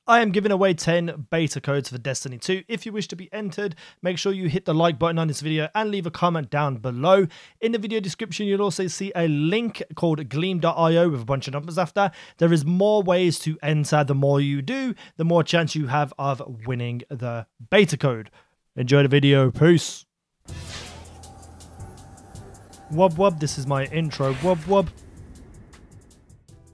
I am giving away 10 beta codes for Destiny 2. If you wish to be entered, make sure you hit the like button on this video and leave a comment down below. In the video description, you'll also see a link called gleam.io with a bunch of numbers after. There is more ways to enter. The more you do, the more chance you have of winning the beta code. Enjoy the video. Peace. Wub wub, this is my intro. Wub wub.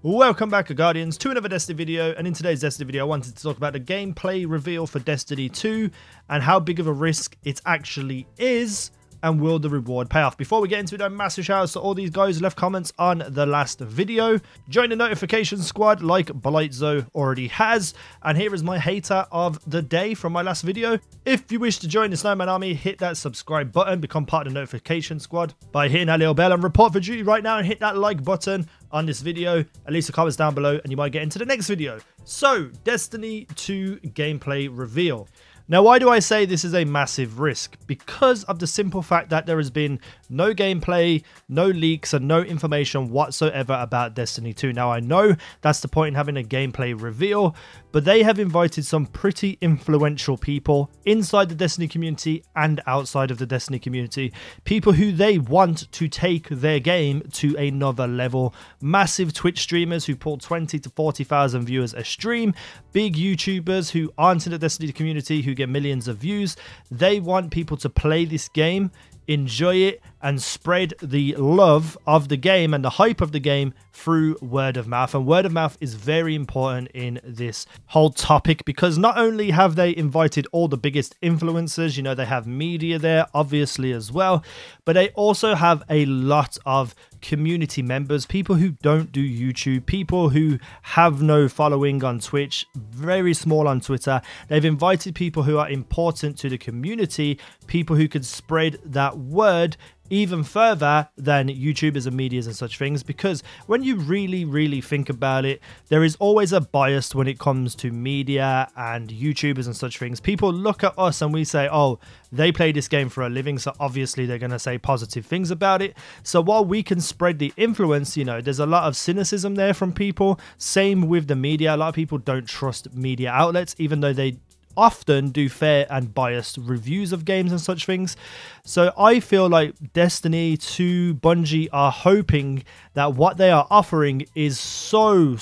Welcome back, Guardians, to another Destiny video, and in today's Destiny video I wanted to talk about the gameplay reveal for Destiny 2 and how big of a risk it actually is, and will the reward pay off. Before we get into it, a massive shout out to all these guys who left comments on the last video. Join the notification squad like Blightzo already has, and here is my hater of the day from my last video. If you wish to join the Snowman Army, hit that subscribe button, become part of the notification squad by hitting that little bell, and report for duty right now and hit that like button on this video. At least the comments down below and you might get into the next video. So, Destiny 2 gameplay reveal. Now, why do I say this is a massive risk? Because of the simple fact that there has been no gameplay, no leaks, and no information whatsoever about Destiny 2. Now, I know that's the point in having a gameplay reveal, but they have invited some pretty influential people inside the Destiny community and outside of the Destiny community. People who they want to take their game to another level. Massive Twitch streamers who pull 20 to 40,000 viewers a stream. Big YouTubers who aren't in the Destiny community who get millions of views. They want people to play this game, enjoy it, and spread the love of the game and the hype of the game through word of mouth. And word of mouth is very important in this whole topic, because not only have they invited all the biggest influencers, you know, they have media there obviously as well, but they also have a lot of community members, people who don't do YouTube, people who have no following on Twitch, very small on Twitter. They've invited people who are important to the community, people who can spread that word even further than YouTubers and medias and such things, because when you really think about it, there is always a bias when it comes to media and YouTubers and such things. People look at us and we say, oh, they play this game for a living, so obviously they're going to say positive things about it. So while we can spread the influence, you know, there's a lot of cynicism there from people. Same with the media. A lot of people don't trust media outlets, even though they often do fair and biased reviews of games and such things. So I feel like Destiny 2 Bungie are hoping that what they are offering is so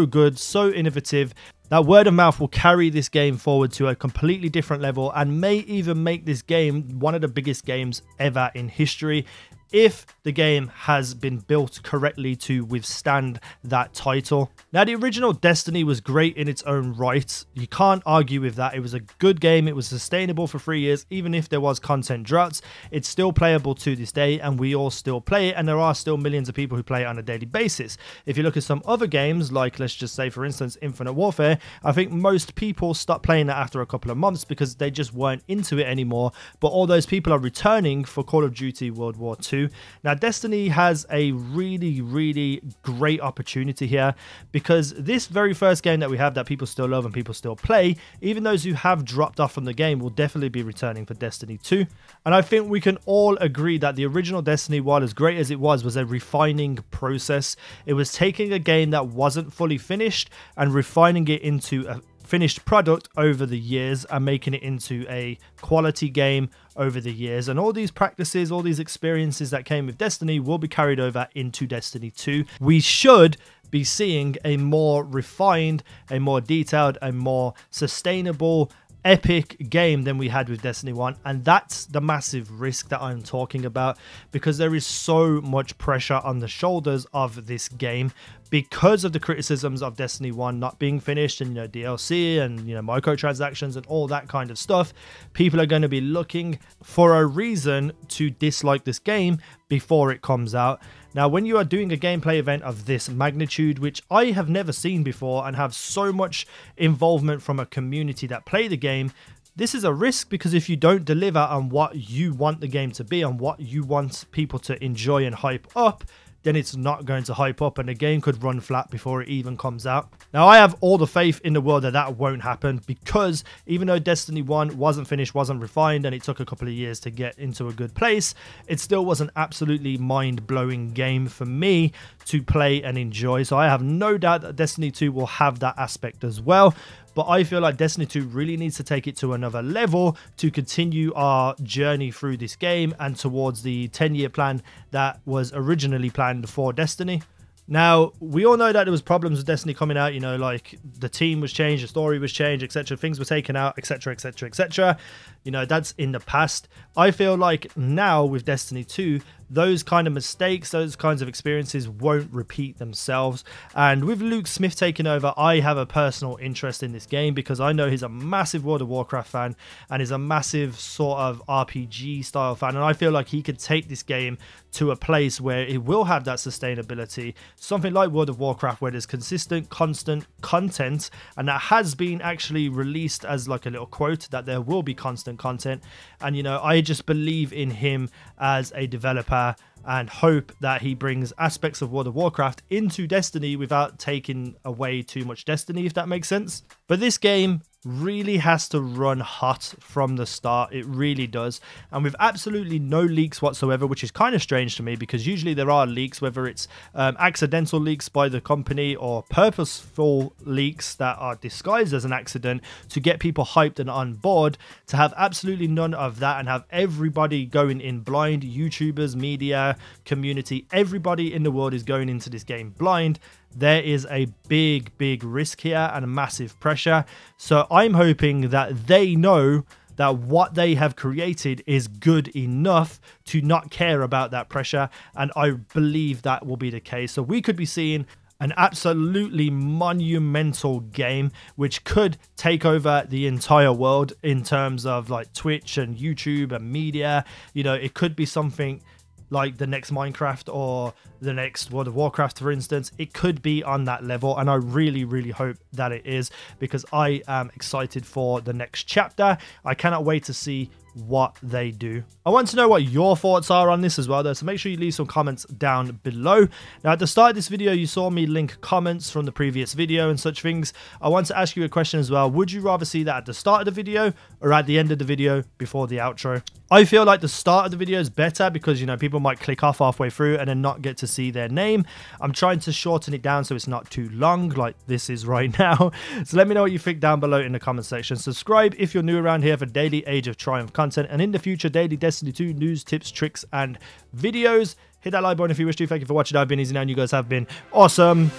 good, so innovative, that word of mouth will carry this game forward to a completely different level and may even make this game one of the biggest games ever in history, if the game has been built correctly to withstand that title. Now, the original Destiny was great in its own right. You can't argue with that. It was a good game. It was sustainable for 3 years. Even if there was content droughts, it's still playable to this day, and we all still play it, and there are still millions of people who play it on a daily basis. If you look at some other games, like let's just say, for instance, Infinite Warfare, I think most people stopped playing that after a couple of months because they just weren't into it anymore, but all those people are returning for Call of Duty World War II. Now, Destiny has a really great opportunity here, because this very first game that we have that people still love and people still play, even those who have dropped off from the game will definitely be returning for Destiny 2. And I think we can all agree that the original Destiny, while as great as it was a refining process. It was taking a game that wasn't fully finished and refining it into a finished product over the years and making it into a quality game over the years. And all these practices, all these experiences that came with Destiny will be carried over into Destiny 2. We should be seeing a more refined, a more detailed, a more sustainable, epic game than we had with Destiny 1, and that's the massive risk that I'm talking about, because there is so much pressure on the shoulders of this game because of the criticisms of Destiny 1 not being finished, and, you know, DLC and, you know, microtransactions and all that kind of stuff. People are going to be looking for a reason to dislike this game before it comes out. Now, when you are doing a gameplay event of this magnitude, which I have never seen before, and have so much involvement from a community that play the game, this is a risk, because if you don't deliver on what you want the game to be, on what you want people to enjoy and hype up, then it's not going to hype up, and the game could run flat before it even comes out. Now, I have all the faith in the world that that won't happen, because even though Destiny 1 wasn't finished, wasn't refined, and it took a couple of years to get into a good place, it still was an absolutely mind-blowing game for me to play and enjoy. So I have no doubt that Destiny 2 will have that aspect as well. but I feel like Destiny 2 really needs to take it to another level to continue our journey through this game and towards the 10-year plan that was originally planned for Destiny. Now, we all know that there was problems with Destiny coming out, you know, like the team was changed, the story was changed, etc. Things were taken out, etc, etc, etc. You know, that's in the past. I feel like now with Destiny 2, those kind of mistakes, those kinds of experiences won't repeat themselves. And with Luke Smith taking over, I have a personal interest in this game because I know he's a massive World of Warcraft fan and is a massive sort of RPG style fan. And I feel like he could take this game to a place where it will have that sustainability, something like World of Warcraft where there's consistent, constant content, and that has been actually released as like a little quote that there will be constant content. And you know, I just believe in him as a developer and hope that he brings aspects of World of Warcraft into Destiny without taking away too much Destiny, if that makes sense. But this game really has to run hot from the start. It really does. And with absolutely no leaks whatsoever, which is kind of strange to me because usually there are leaks, whether it's accidental leaks by the company or purposeful leaks that are disguised as an accident to get people hyped and on board. To have absolutely none of that and have everybody going in blind, YouTubers, media, community, everybody in the world is going into this game blind. There is a big risk here and a massive pressure. So I'm hoping that they know that what they have created is good enough to not care about that pressure, and I believe that will be the case. So we could be seeing an absolutely monumental game which could take over the entire world in terms of like Twitch and YouTube and media. You know, it could be something like the next Minecraft or the next World of Warcraft, for instance. It could be on that level, and I really hope that it is because I am excited for the next chapter. I cannot wait to see what they do. I want to know what your thoughts are on this as well though, so make sure you leave some comments down below. Now at the start of this video you saw me link comments from the previous video and such things. I want to ask you a question as well. Would you rather see that at the start of the video or at the end of the video before the outro? I feel like the start of the video is better because, you know, people might click off halfway through and then not get to see their name. I'm trying to shorten it down so it's not too long like this is right now. So let me know what you think down below in the comment section. Subscribe if you're new around here for daily Age of Triumph content, and in the future daily Destiny 2 news, tips, tricks and videos. Hit that like button if you wish to. Thank you for watching. I've been easynow and you guys have been awesome.